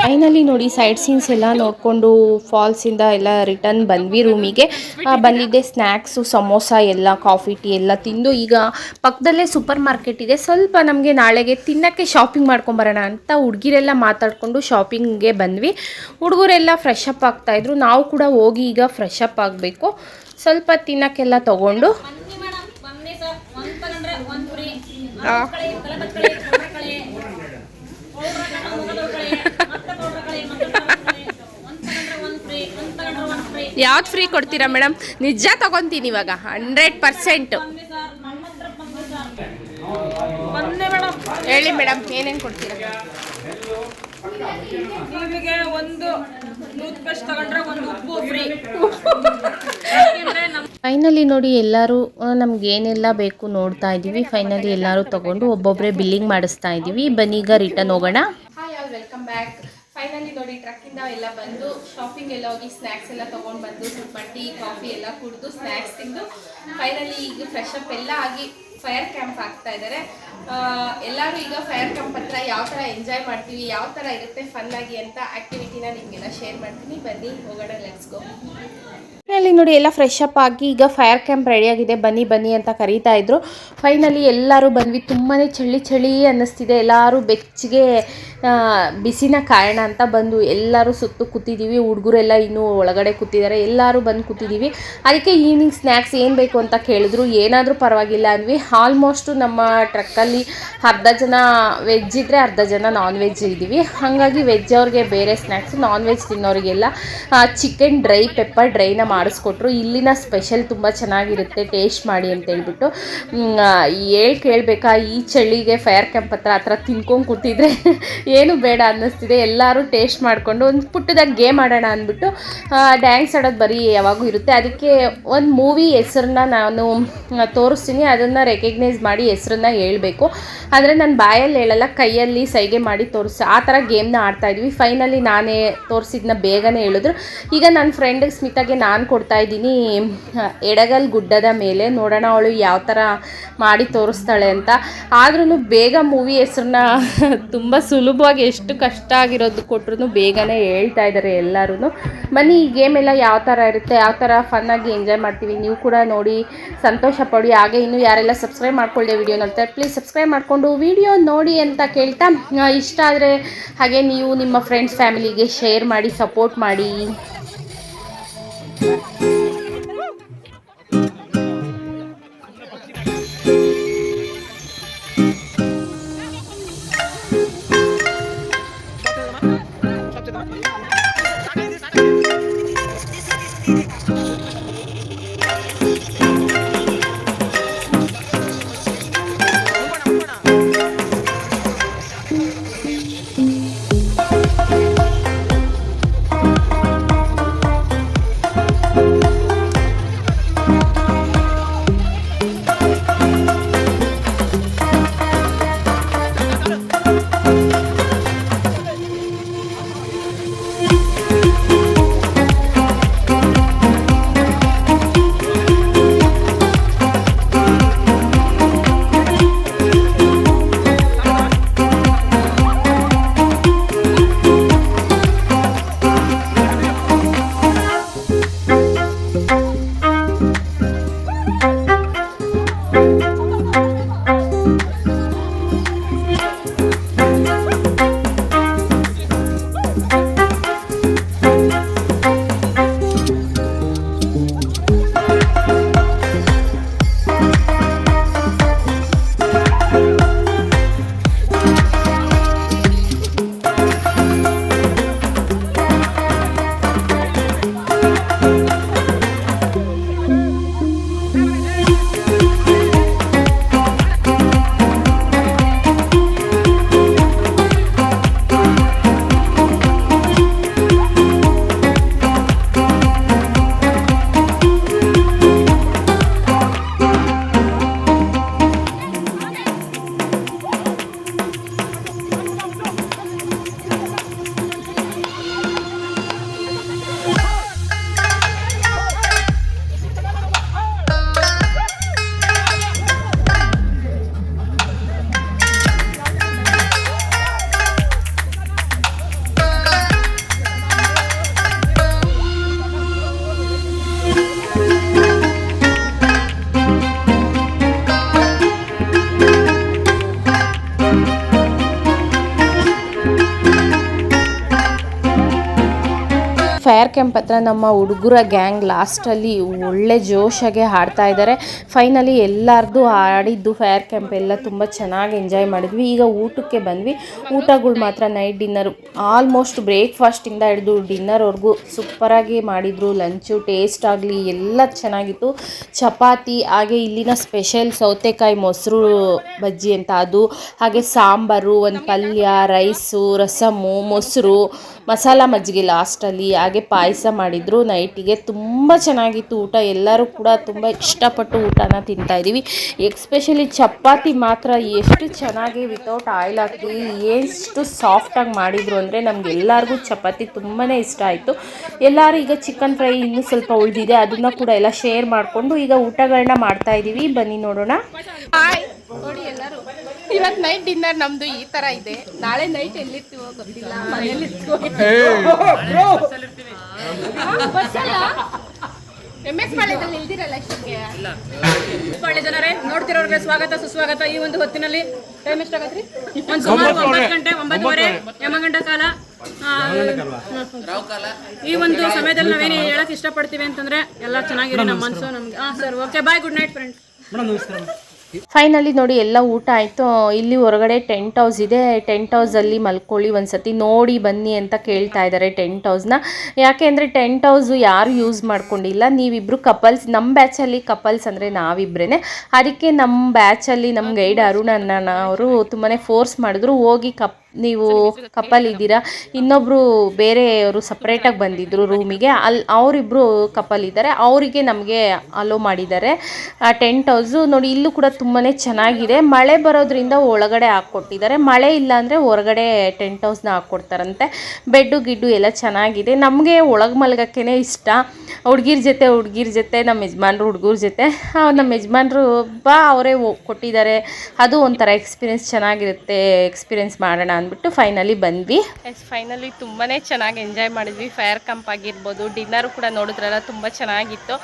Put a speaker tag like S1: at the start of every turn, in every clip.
S1: Finally ನೋಡಿ side scenes ಎಲ್ಲ ನೋಡಿಕೊಂಡು ಫಾಲ್ಸಿಂದ ಎಲ್ಲ ರಿಟರ್ನ್ ಬಂದ್ವಿ ರೂಮಿಗೆ. ಬಂದಿದ್ದೆ ಸ್ನ್ಯಾಕ್ಸು, ಸಮೋಸ ಎಲ್ಲ, ಕಾಫಿ ಟೀ ಎಲ್ಲ ತಿಂದು ಈಗ ಪಕ್ಕದಲ್ಲೇ ಸೂಪರ್ ಮಾರ್ಕೆಟ್ ಇದೆ, ಸ್ವಲ್ಪ ನಮಗೆ ನಾಳೆಗೆ ತಿನ್ನೋಕ್ಕೆ ಶಾಪಿಂಗ್ ಮಾಡ್ಕೊಂಬರೋಣ ಅಂತ ಹುಡುಗಿರೆಲ್ಲ ಮಾತಾಡಿಕೊಂಡು ಶಾಪಿಂಗ್ಗೆ ಬಂದ್ವಿ. ಹುಡುಗರೆಲ್ಲ ಫ್ರೆಶ್ ಅಪ್ ಆಗ್ತಾಯಿದ್ರು, ನಾವು ಕೂಡ ಹೋಗಿ ಈಗ ಫ್ರೆಶ್ ಅಪ್ ಆಗಬೇಕು. ಸ್ವಲ್ಪ ತಿನ್ನೋಕ್ಕೆಲ್ಲ ತೊಗೊಂಡು ಯಾವ್ದು ಫ್ರೀ ಕೊಡ್ತೀರಾ ಮೇಡಮ್? ನಿಜ ತಗೊತೀನಿ ಇವಾಗ 100%. ಹೇಳಿ ಮೇಡಮ್, ಏನೇನು ಕೊಡ್ತೀರಾ?
S2: ನಿಮಗೆ ಒಂದು ಟೂತ್ ಪೇಸ್ಟ್ ತಗೊಂಡ್ರೆ ಒಂದು ಉಪ್ಪು ಫ್ರೀ.
S1: ಫೈನಲಿ ನೋಡಿ ಎಲ್ಲರೂ ನಮಗೇನೆಲ್ಲ ಬೇಕು ನೋಡ್ತಾ ಇದ್ದೀವಿ. ಫೈನಲಿ ಎಲ್ಲರೂ ತೊಗೊಂಡು ಒಬ್ಬೊಬ್ಬರೇ ಬಿಲ್ಲಿಂಗ್ ಮಾಡಿಸ್ತಾ ಇದ್ದೀವಿ. ಬನ್ನಿ ಈಗ ರಿಟರ್ನ್ ಹೋಗೋಣ. Hi all, welcome back. Finally ನೋಡಿ ಟ್ರಕ್ಕಿಂದ ಎಲ್ಲ ಬಂದು ಶಾಪಿಂಗ್ ಎಲ್ಲ ಹೋಗಿ ಸ್ನ್ಯಾಕ್ಸ್ ಎಲ್ಲ ತೊಗೊಂಡು ಬಂದು ಸ್ವಲ್ಪ ಟೀ ಕಾಫಿ ಎಲ್ಲ ಕುಡಿದು ಸ್ನ್ಯಾಕ್ಸ್ ತಿಂದು ಫೈನಲಿ ಈಗ ಫ್ರೆಶ್ ಅಪ್ ಎಲ್ಲ ಆಗಿ ಫೈರ್ ಕ್ಯಾಂಪ್ ಆಗ್ತಾ ಇದ್ದಾರೆ. ಎಲ್ಲರೂ ಈಗ ಫೈರ್ ಕ್ಯಾಂಪ್ ಹತ್ರ ಯಾವ ಥರ ಎಂಜಾಯ್ ಮಾಡ್ತೀವಿ, ಯಾವ ಥರ ಇರುತ್ತೆ ಫನ್ನಾಗಿ ಅಂತ ಆ್ಯಕ್ಟಿವಿಟಿನ ನಿಮಗೆಲ್ಲ ಶೇರ್ ಮಾಡ್ತೀನಿ. ಬನ್ನಿ ಹೋಗೋಣ, ಲೆಟ್ಸ್ ಗೋ. ಫೈನಲಿ ನೋಡಿ ಎಲ್ಲ ಫ್ರೆಶ್ ಅಪ್ ಆಗಿ ಈಗ ಫೈರ್ ಕ್ಯಾಂಪ್ ರೆಡಿಯಾಗಿದೆ, ಬನ್ನಿ ಬನ್ನಿ ಅಂತ ಕರೀತಾ ಇದ್ರು. ಫೈನಲಿ ಎಲ್ಲರೂ ಬಂದ್ವಿ. ತುಂಬಾ ಚಳಿ ಚಳಿ ಅನ್ನಿಸ್ತಿದೆ. ಎಲ್ಲರೂ ಬೆಚ್ಚಗೆ ಬಿಸಿನ ಕಾರಣ ಅಂತ ಬಂದು ಎಲ್ಲರೂ ಸುತ್ತು ಕೂತಿದ್ದೀವಿ. ಹುಡುಗರೆಲ್ಲ ಇನ್ನೂ ಒಳಗಡೆ ಕೂತಿದ್ದಾರೆ, ಎಲ್ಲರೂ ಬಂದು ಕೂತಿದ್ದೀವಿ. ಅದಕ್ಕೆ ಈವ್ನಿಂಗ್ ಸ್ನ್ಯಾಕ್ಸ್ ಏನು ಬೇಕು ಅಂತ ಕೇಳಿದ್ರು. ಏನಾದರೂ ಪರವಾಗಿಲ್ಲ ಅಂದ್ವಿ. ಆಲ್ಮೋಸ್ಟು ನಮ್ಮ ಟ್ರಕ್ಕಲ್ಲಿ ಅರ್ಧ ಜನ ವೆಜ್ ಇದ್ದರೆ ಅರ್ಧ ಜನ ನಾನ್ ವೆಜ್ ಇದ್ದೀವಿ. ಹಾಗಾಗಿ ವೆಜ್ ಅವ್ರಿಗೆ ಬೇರೆ snacks, non veg ತಿನ್ನೋರಿಗೆಲ್ಲ chicken dry, pepper drain ಮಾಡಿಸ್ಕೊಟ್ರು. ಇಲ್ಲಿನ ಸ್ಪೆಷಲ್ ತುಂಬ ಚೆನ್ನಾಗಿರುತ್ತೆ, ಟೇಸ್ಟ್ ಮಾಡಿ ಅಂತ ಹೇಳ್ಬಿಟ್ಟು. ಕೇಳಬೇಕಾ, ಈ ಚಳಿಗೆ ಫೈರ್ ಕ್ಯಾಂಪ್ ಹತ್ರ ತಿನ್ಕೊಂಡು ಕೂತಿದ್ರೆ ಏನು ಬೇಡ ಅನ್ನಿಸ್ತಿದೆ. ಎಲ್ಲರೂ ಟೇಸ್ಟ್ ಮಾಡಿಕೊಂಡು ಒಂದು ಪುಟ್ಟದಾಗಿ ಗೇಮ್ ಆಡೋಣ ಅಂದ್ಬಿಟ್ಟು ಡ್ಯಾನ್ಸ್ ಆಡೋದು ಬರೀ ಯಾವಾಗೂ ಇರುತ್ತೆ. ಅದಕ್ಕೆ ಒಂದು ಮೂವಿ ಹೆಸರನ್ನ ನಾನು ತೋರಿಸ್ತೀನಿ, ಅದನ್ನು ರೆಕಗ್ನೈಸ್ ಮಾಡಿ ಹೆಸರನ್ನ ಹೇಳ್ಬೇಕು. ಅಂದರೆ ನಾನು ಬಾಯಲ್ಲಿ ಹೇಳಲ್ಲ, ಕೈಯಲ್ಲಿ ಸೈಗೆ ಮಾಡಿ ಆ ಥರ ಗೇಮ್ನ ಆಡ್ತಾಯಿದ್ವಿ. ಫೈನಲಿ ನಾನೇ ತೋರಿಸಿದ್ನ ಬೇಗನೆ ಹೇಳಿದ್ರು. ಈಗ ನನ್ನ ಫ್ರೆಂಡ್ ಸ್ಮಿತಾಗೆ ನಾನು ಕೊಡ್ತಾಯಿದ್ದೀನಿ ಎಡಗಲ್ ಗುಡ್ಡದ ಮೇಲೆ. ನೋಡೋಣ ಅವಳು ಯಾವ ಥರ ಮಾಡಿ ತೋರಿಸ್ತಾಳೆ ಅಂತ. ಆದ್ರೂ ಬೇಗ ಮೂವಿ ಹೆಸರನ್ನ ತುಂಬ ಸುಲಭವಾಗಿ ಎಷ್ಟು ಕಷ್ಟ ಆಗಿರೋದು ಕೊಟ್ಟರು ಬೇಗನೆ ಹೇಳ್ತಾ ಇದ್ದಾರೆ ಎಲ್ಲರೂ. ಬನ್ನಿ ಈ ಗೇಮ್ ಎಲ್ಲ ಯಾವ ಥರ ಇರುತ್ತೆ, ಯಾವ ಥರ ಫನ್ನಾಗಿ ಎಂಜಾಯ್ ಮಾಡ್ತೀವಿ, ನೀವು ಕೂಡ ನೋಡಿ ಸಂತೋಷ ಪಡಿ. ಹಾಗೆ ಇನ್ನೂ ಯಾರೆಲ್ಲ ಸಬ್ಸ್ಕ್ರೈಬ್ ಮಾಡ್ಕೊಳ್ಳಿ ವಿಡಿಯೋ ನೋಡ್ತಾರೆ, ಪ್ಲೀಸ್ ಸಬ್ಸ್ಕ್ರೈಬ್ ಮಾಡಿಕೊಂಡು ವಿಡಿಯೋ ನೋಡಿ ಅಂತ ಕೇಳ್ತಾ, ಇಷ್ಟ ಆದರೆ ಹಾಗೆ ನೀವು ನಿಮ್ಮ ಫ್ರೆಂಡ್ಸ್ ಫ್ಯಾಮಿಲಿಗೆ ಶೇರ್ ಮಾಡಿ, ಸಪೋರ್ಟ್ ಮಾಡಿ. ಫೈರ್ ಕ್ಯಾಂಪ್ ಹತ್ರ ನಮ್ಮ ಹುಡುಗರ ಗ್ಯಾಂಗ್ ಲಾಸ್ಟಲ್ಲಿ ಒಳ್ಳೆ ಜೋಶಾಗೆ ಹಾಡ್ತಾ ಇದ್ದಾರೆ. ಫೈನಲಿ ಎಲ್ಲರದು ಆಡಿದ್ದು ಫೈರ್ ಕ್ಯಾಂಪ್ ಎಲ್ಲ ತುಂಬ ಚೆನ್ನಾಗಿ ಎಂಜಾಯ್ ಮಾಡಿದ್ವಿ. ಈಗ ಊಟಕ್ಕೆ ಬಂದ್ವಿ. ಊಟಗಳು ಮಾತ್ರ ನೈಟ್ ಡಿನ್ನರು ಆಲ್ಮೋಸ್ಟ್ ಬ್ರೇಕ್ಫಾಸ್ಟಿಂದ ಹಿಡಿದು ಡಿನ್ನರ್ವರೆಗೂ ಸೂಪರಾಗಿ ಮಾಡಿದರು. ಲಂಚು ಟೇಸ್ಟ್ ಆಗಲಿ ಎಲ್ಲ ಚೆನ್ನಾಗಿತ್ತು. ಚಪಾತಿ ಹಾಗೆ ಇಲ್ಲಿನ ಸ್ಪೆಷಲ್ ಸೌತೆಕಾಯಿ ಮೊಸರು ಬಜ್ಜಿ ಅಂತ ಅದು, ಹಾಗೆ ಸಾಂಬಾರು, ಒಂದು ಪಲ್ಯ, ರೈಸು, ರಸಮ್ಮು, ಮೊಸರು, ಮಸಾಲ ಮಜ್ಜಿಗೆ ಲಾಸ್ಟಲ್ಲಿ, ಹಾಗೆ ಪಾಯಸ ಮಾಡಿದರು ನೈಟಿಗೆ. ತುಂಬ ಚೆನ್ನಾಗಿತ್ತು ಊಟ. ಎಲ್ಲರೂ ಕೂಡ ತುಂಬ ಇಷ್ಟಪಟ್ಟು ಊಟನ ತಿಂತಾಯಿದ್ದೀವಿ. ಎಕ್ಸ್ಪೆಷಲಿ ಚಪಾತಿ ಮಾತ್ರ ಎಷ್ಟು ಚೆನ್ನಾಗಿ ವಿತೌಟ್ ಆಯಿಲ್ ಹಾಕಿ ಎಷ್ಟು ಸಾಫ್ಟಾಗಿ ಮಾಡಿದರು ಅಂದರೆ ನಮಗೆಲ್ಲರಿಗೂ ಚಪಾತಿ ತುಂಬಾ ಇಷ್ಟ ಆಯಿತು. ಎಲ್ಲರೂ ಈಗ ಚಿಕನ್ ಫ್ರೈ ಇನ್ನೂ ಸ್ವಲ್ಪ ಉಳಿದಿದೆ, ಅದನ್ನು ಕೂಡ ಎಲ್ಲ ಶೇರ್ ಮಾಡಿಕೊಂಡು ಈಗ ಊಟಗಳನ್ನ ಮಾಡ್ತಾಯಿದ್ದೀವಿ. ಬನ್ನಿ ನೋಡೋಣ. ನೋಡಿ ಎಲ್ಲರೂ, ಇವತ್ತು ನೈಟ್ ಡಿನ್ನರ್ ನಮ್ಮದು ಈ ಥರ ಇದೆ. ನಾಳೆ ನೈಟ್ ಎಲ್ಲಿರ್ತೀವೋ ಗೊತ್ತಿಲ್ಲ, ಮನೇಲಿ ಪಾಳ್ಯದಲ್ಲಿ ಇಲ್ದಿರಲ್ಲ.
S2: ಪಾಳ್ಯ ಜನರೇ, ನೋಡ್ತಿರೋರಿಗೆ ಸ್ವಾಗತ ಸುಸ್ವಾಗತ. ಈ ಒಂದು ಹೊತ್ತಿನಲ್ಲಿ ಟೈಮ್ ಎಷ್ಟಾಗತ್ರಿ? ಒಂದು ಸುಮಾರು 9 ಗಂಟೆ 9:30 ಯಮಗಂಡ ಕಾಲ. ಈ ಒಂದು ಸಮಯದಲ್ಲಿ ನಾವೇನು ಹೇಳಕ್ ಇಷ್ಟಪಡ್ತೀವಿ ಅಂತಂದ್ರೆ ಎಲ್ಲ ಚೆನ್ನಾಗಿದೆ ನಮ್ಮ ಮನಸ್ಸು ನಮ್ಗೆ. ಸರ್, ಓಕೆ, ಬಾಯ್, ಗುಡ್ ನೈಟ್ ಫ್ರೆಂಡ್ಸ್.
S1: ಫೈನಲಿ ನೋಡಿ ಎಲ್ಲ ಊಟ ಆಯಿತು. ಇಲ್ಲಿ ಹೊರಗಡೆ ಟೆಂಟ್ ಹೌಸ್ ಇದೆ. ಟೆಂಟ್ ಹೌಸಲ್ಲಿ ಮಲ್ಕೊಳ್ಳಿ, ಒಂದು ಸತಿ ನೋಡಿ ಬನ್ನಿ ಅಂತ ಕೇಳ್ತಾ ಇದ್ದಾರೆ ಟೆಂಟ್ ಹೌಸ್ನ. ಯಾಕೆ ಅಂದರೆ ಟೆಂಟ್ ಹೌಸು ಯಾರು ಯೂಸ್ ಮಾಡ್ಕೊಂಡಿಲ್ಲ. ನೀವಿಬ್ಬರು ಕಪಲ್ಸ್, ನಮ್ಮ ಬ್ಯಾಚಲ್ಲಿ ಕಪಲ್ಸ್ ಅಂದರೆ ನಾವಿಬ್ಬರೇ. ಅದಕ್ಕೆ ನಮ್ಮ ಬ್ಯಾಚಲ್ಲಿ ನಮ್ಮ ಗೈಡ್ ಅರುಣಣ್ಣ ಅವರು ತುಂಬಾ ಫೋರ್ಸ್ ಮಾಡಿದ್ರು, ಹೋಗಿ ನೀವು ಕಪಲ್ ಇದ್ದೀರಾ, ಇನ್ನೊಬ್ಬರು ಬೇರೆಯವರು ಸಪ್ರೇಟಾಗಿ ಬಂದಿದ್ದರು ರೂಮಿಗೆ, ಅವರಿಬ್ಬರು ಕಪಲ್ ಇದ್ದಾರೆ, ಅವರಿಗೆ ನಮಗೆ ಅಲೋ ಮಾಡಿದ್ದಾರೆ. ಟೆಂಟ್ ಹೌಸು ನೋಡಿ, ಇಲ್ಲೂ ಕೂಡ ತುಂಬಾ ಚೆನ್ನಾಗಿದೆ. ಮಳೆ ಬರೋದ್ರಿಂದ ಒಳಗಡೆ ಹಾಕ್ಕೊಟ್ಟಿದ್ದಾರೆ, ಮಳೆ ಇಲ್ಲ ಅಂದರೆ ಹೊರಗಡೆ ಟೆಂಟ್ ಹೌಸ್ನ ಹಾಕ್ಕೊಡ್ತಾರಂತೆ. ಬೆಡ್ಡು ಗಿಡ್ಡು ಎಲ್ಲ ಚೆನ್ನಾಗಿದೆ. ನಮಗೆ ಒಳಗೆ ಮಲ್ಗೋಕ್ಕೇ ಇಷ್ಟ. ಹುಡುಗಿರ ಜೊತೆ ನಮ್ಮ ಯಜಮಾನ್ರು ಹುಡುಗರ ಜೊತೆ, ನಮ್ಮ ಯಜಮಾನ್ರು ಅವರೇ ಕೊಟ್ಟಿದ್ದಾರೆ. ಅದು ಒಂಥರ ಎಕ್ಸ್ಪೀರಿಯೆನ್ಸ್ ಚೆನ್ನಾಗಿರುತ್ತೆ, ಎಕ್ಸ್ಪೀರಿಯೆನ್ಸ್ ಮಾಡೋಣ ಅಂದ್ಬಿಟ್ಟು ಫೈನಲಿ ಬಂದ್ವಿ. ಫೈನಲಿ ತುಂಬಾ ಚೆನ್ನಾಗಿ ಎಂಜಾಯ್ ಮಾಡಿದ್ವಿ. ಫೈರ್ ಕ್ಯಾಂಪ್ ಆಗಿರ್ಬೋದು, ಡಿನ್ನರು ಕೂಡ ನೋಡಿದ್ರಲ್ಲ ತುಂಬ ಚೆನ್ನಾಗಿತ್ತು.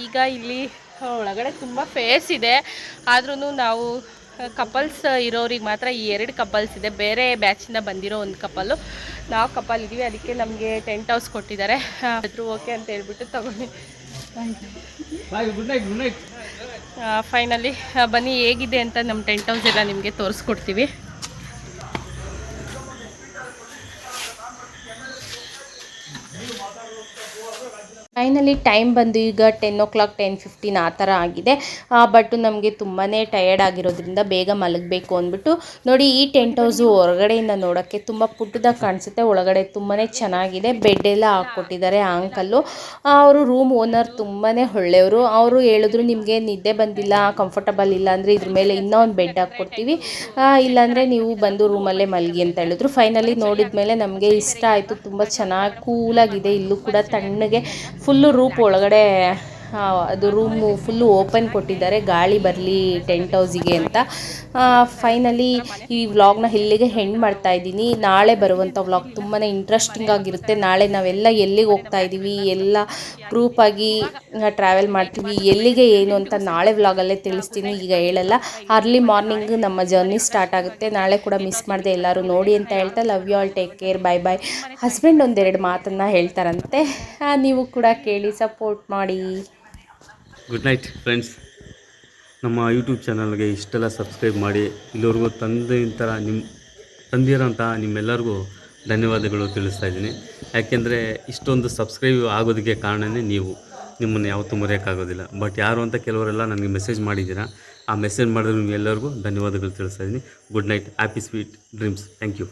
S1: ಈಗ ಇಲ್ಲಿ ಒಳಗಡೆ ತುಂಬ ಫೇಸ್ ಇದೆ, ಆದ್ರೂ ನಾವು ಕಪಲ್ಸ್ ಇರೋರಿಗೆ ಮಾತ್ರ ಈ 2 ಕಪಲ್ಸ್ ಇದೆ. ಬೇರೆ ಬ್ಯಾಚಿಂದ ಬಂದಿರೋ ಒಂದು ಕಪಲ್ಲು, ನಾವು ಕಪಲ್ ಇದ್ದೀವಿ. ಅದಕ್ಕೆ ನಮಗೆ ಟೆಂಟ್ ಹೌಸ್ ಕೊಟ್ಟಿದ್ದಾರೆ. ಅದ್ರ ಓಕೆ ಅಂತ ಹೇಳ್ಬಿಟ್ಟು ತಗೊಂಡು ಫೈನಲಿ ಬನ್ನಿ ಹೇಗಿದೆ ಅಂತ ನಮ್ಮ ಟೆಂಟ್ ಹೌಸ್ ಎಲ್ಲ ನಿಮಗೆ ತೋರಿಸ್ಕೊಡ್ತೀವಿ. ಫೈನಲಿ ಟೈಮ್ ಬಂದು ಈಗ 10 o'clock 10:15 ಆ ಥರ ಆಗಿದೆ. ಬಟ್ ನಮಗೆ ತುಂಬಾ ಟಯರ್ಡ್ ಆಗಿರೋದ್ರಿಂದ ಬೇಗ ಮಲಗಬೇಕು ಅಂದ್ಬಿಟ್ಟು ನೋಡಿ, ಈ ಟೆಂಟ್ ಹೌಸು ಹೊರಗಡೆಯಿಂದ ನೋಡೋಕ್ಕೆ ತುಂಬ ಪುಟ್ಟದಾಗಿ ಕಾಣಿಸುತ್ತೆ. ಒಳಗಡೆ ತುಂಬಾ ಚೆನ್ನಾಗಿದೆ. ಬೆಡ್ ಎಲ್ಲ ಹಾಕ್ಕೊಟ್ಟಿದ್ದಾರೆ. ಆ ಅಂಕಲ್ಲು, ಅವರು ರೂಮ್ ಓನರ್ ತುಂಬಾ ಒಳ್ಳೆಯವರು. ಅವರು ಹೇಳಿದ್ರು, ನಿಮಗೆ ನಿದ್ದೆ ಬಂದಿಲ್ಲ, ಕಂಫರ್ಟಬಲ್ ಇಲ್ಲ ಅಂದರೆ ಇದ್ರ ಮೇಲೆ ಇನ್ನೂ ಒಂದು ಬೆಡ್ ಹಾಕ್ಕೊಡ್ತೀವಿ, ಇಲ್ಲಾಂದರೆ ನೀವು ಬಂದು ರೂಮಲ್ಲೇ ಮಲಗಿ ಅಂತ ಹೇಳಿದ್ರು. ಫೈನಲಿ ನೋಡಿದ ಮೇಲೆ ನಮಗೆ ಇಷ್ಟ ಆಯಿತು. ತುಂಬ ಚೆನ್ನಾಗಿ ಕೂಲಾಗಿದೆ. ಇಲ್ಲೂ ಕೂಡ ತಣ್ಣಗೆ ಫುಲ್ಲು ರೂಪ್ ಒಳಗಡೆ ಅದು ರೂಮು ಫುಲ್ಲು ಓಪನ್ ಕೊಟ್ಟಿದ್ದಾರೆ, ಗಾಳಿ ಬರಲಿ ಟೆಂಟ್ ಹೌಸಿಗೆ ಅಂತ. ಫೈನಲಿ ಈ ವ್ಲಾಗ್ನ ಇಲ್ಲಿಗೆ ಹೆಂಡ್ ಮಾಡ್ತಾ ಇದ್ದೀನಿ. ನಾಳೆ ಬರುವಂಥ ವ್ಲಾಗ್ ತುಂಬಾ ಇಂಟ್ರೆಸ್ಟಿಂಗ್ ಆಗಿರುತ್ತೆ. ನಾಳೆ ನಾವೆಲ್ಲ ಎಲ್ಲಿಗೆ ಹೋಗ್ತಾ ಇದ್ದೀವಿ, ಎಲ್ಲ ಗ್ರೂಪಾಗಿ ಟ್ರಾವೆಲ್ ಮಾಡ್ತೀವಿ, ಎಲ್ಲಿಗೆ ಏನು ಅಂತ ನಾಳೆ ವ್ಲಾಗಲ್ಲೇ ತಿಳಿಸ್ತೀನಿ, ಈಗ ಹೇಳಲ್ಲ. ಅರ್ಲಿ ಮಾರ್ನಿಂಗ್ ನಮ್ಮ ಜರ್ನಿ ಸ್ಟಾರ್ಟ್ ಆಗುತ್ತೆ. ನಾಳೆ ಕೂಡ ಮಿಸ್ ಮಾಡದೆ ಎಲ್ಲರೂ ನೋಡಿ ಅಂತ ಹೇಳ್ತಾ, love you all, take care, bye bye. Husband 1-2 ಮಾತನ್ನು ಹೇಳ್ತಾರಂತೆ, ನೀವು ಕೂಡ ಕೇಳಿ ಸಪೋರ್ಟ್ ಮಾಡಿ.
S3: Good night friends. ನಮ್ಮ ಯೂಟ್ಯೂಬ್ ಚಾನಲ್ಗೆ ಇಷ್ಟೆಲ್ಲ ಸಬ್ಸ್ಕ್ರೈಬ್ ಮಾಡಿ ಇಲ್ಲಿವರೆಗೂ ತಂದಿರೋಂಥ ನಿಮ್ಮೆಲ್ಲರಿಗೂ ಧನ್ಯವಾದಗಳು ತಿಳಿಸ್ತಾ ಇದ್ದೀನಿ. ಯಾಕೆಂದರೆ ಇಷ್ಟೊಂದು ಸಬ್ಸ್ಕ್ರೈಬ್ ಆಗೋದಕ್ಕೆ ಕಾರಣವೇ ನೀವು. ನಿಮ್ಮನ್ನು ಯಾವತ್ತೂ ಮರೆಯೋಕ್ಕಾಗೋದಿಲ್ಲ. ಬಟ್ ಯಾರು ಅಂತ ಕೆಲವರೆಲ್ಲ ನನಗೆ ಮೆಸೇಜ್ ಮಾಡಿದ್ದೀರಾ. ಆ ಮೆಸೇಜ್ ಮಾಡಿದ್ರೆ ನಿಮ್ಗೆಲ್ಲರಿಗೂ ಧನ್ಯವಾದಗಳು ತಿಳಿಸ್ತಾ ಇದ್ದೀನಿ. Good night, happy sweet dreams. Thank you.